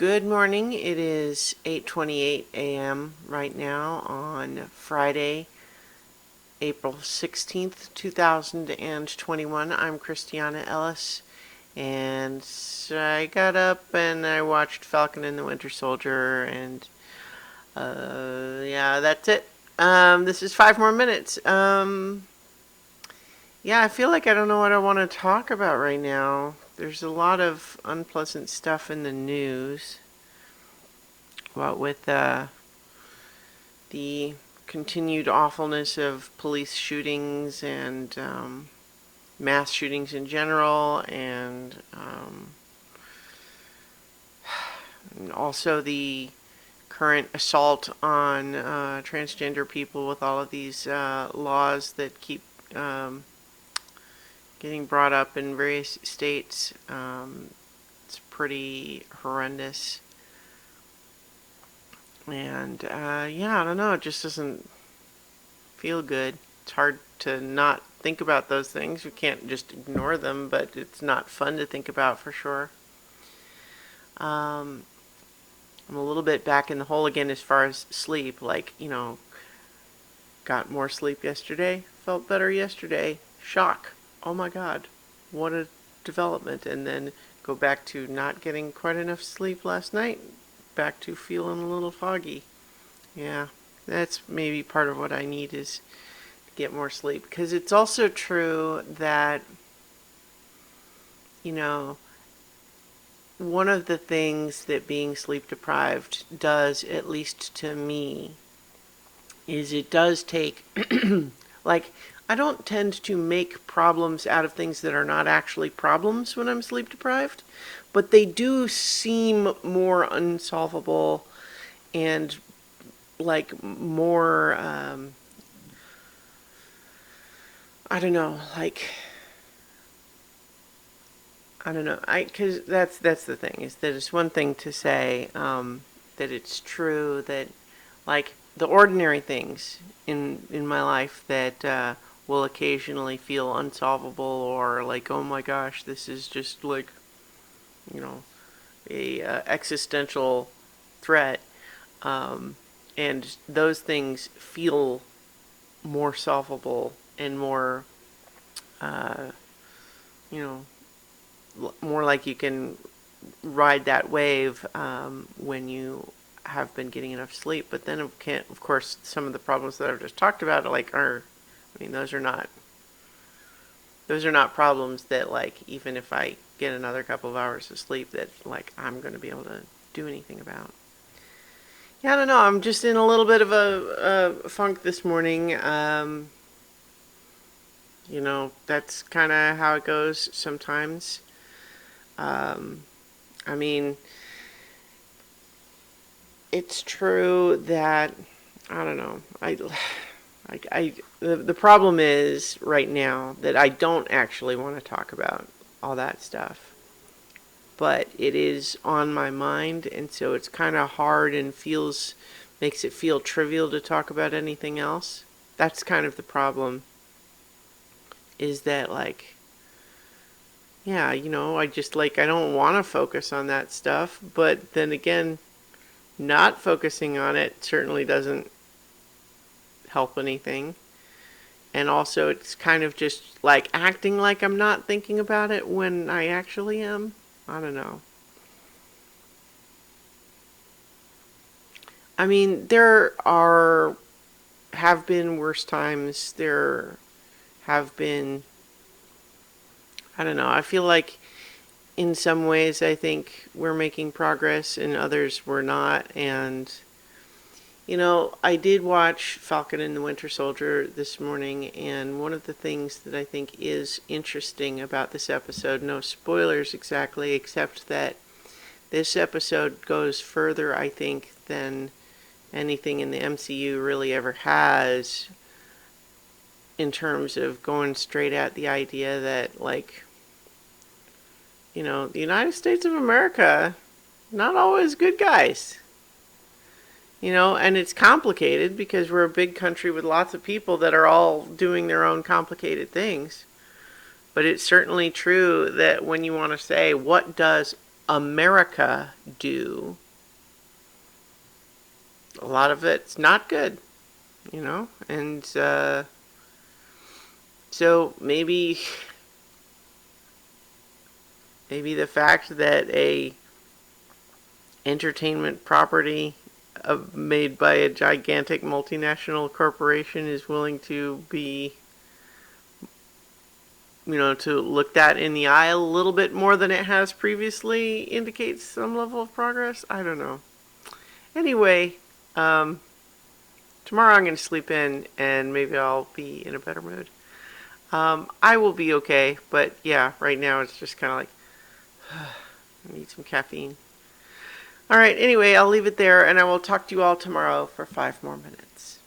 Good morning. It is 8:28 a.m. right now on Friday, April 16th, 2021. I'm Christiana Ellis, and I got up and I watched Falcon and the Winter Soldier, and yeah, that's it. This is 5 more minutes. Yeah, I feel like I don't know what I want to talk about right now. There's a lot of unpleasant stuff in the news. What with the continued awfulness of police shootings and mass shootings in general, and also the current assault on transgender people with all of these laws that keep getting brought up in various states. It's pretty horrendous. And yeah, I don't know, it just doesn't feel good. It's hard to not think about those things. We can't just ignore them, but it's not fun to think about for sure. I'm a little bit back in the hole again as far as sleep. Like, got more sleep yesterday, felt better yesterday. Shock. Oh my God, what a development. And then go back to not getting quite enough sleep last night. Back to feeling a little foggy. Yeah, that's maybe part of what I need is to get more sleep. Because it's also true that, one of the things that being sleep deprived does, at least to me, is it does take, like, I don't tend to make problems out of things that are not actually problems when I'm sleep deprived, but they do seem more unsolvable and like more, I don't know, because that's the thing, is that it's one thing to say that it's true that, like, the ordinary things in my life that will occasionally feel unsolvable, or like, oh my gosh, this is just like, a existential threat, and those things feel more solvable and more, you know, more like you can ride that wave when you have been getting enough sleep. But then, of course, some of the problems that I've just talked about those are not problems that, like, even if I get another couple of hours of sleep, that, like, I'm going to be able to do anything about. Yeah, I don't know. I'm just in a little bit of a funk this morning. That's kind of how it goes sometimes. I mean, it's true that, I don't know. The problem is right makes that I don't actually want to talk about all that stuff, but it is on my mind, and so it's kind of hard and makes it feel trivial to talk about anything else. That's kind of the problem, is that, like, yeah, I just, like, I don't want to focus on that stuff, but then again, not focusing on it certainly doesn't help anything. And also, it's kind of just like acting like I'm not thinking about it when I actually am. I don't know. I mean, have been worse times. There have been, I don't know, I feel like in some ways I think we're making progress, in others we're not. And I did watch Falcon and the Winter Soldier this morning, and one of the things that I think is interesting about this episode, no spoilers exactly, except that this episode goes further, I think, than anything in the MCU really ever has, in terms of going straight at the idea that, like, the United States of America, not always good guys. And it's complicated because we're a big country with lots of people that are all doing their own complicated things. But it's certainly true that when you want to say, what does America do, a lot of it's not good, you know? And so maybe the fact that a entertainment property made by a gigantic multinational corporation is willing to be, to look that in the eye a little bit more than it has previously indicates some level of progress. I don't know. Anyway, tomorrow I'm going to sleep in and maybe I'll be in a better mood. I will be okay, but yeah, right now it's just kind of like, I need some caffeine. All right, anyway, I'll leave it there and I will talk to you all tomorrow for 5 more minutes.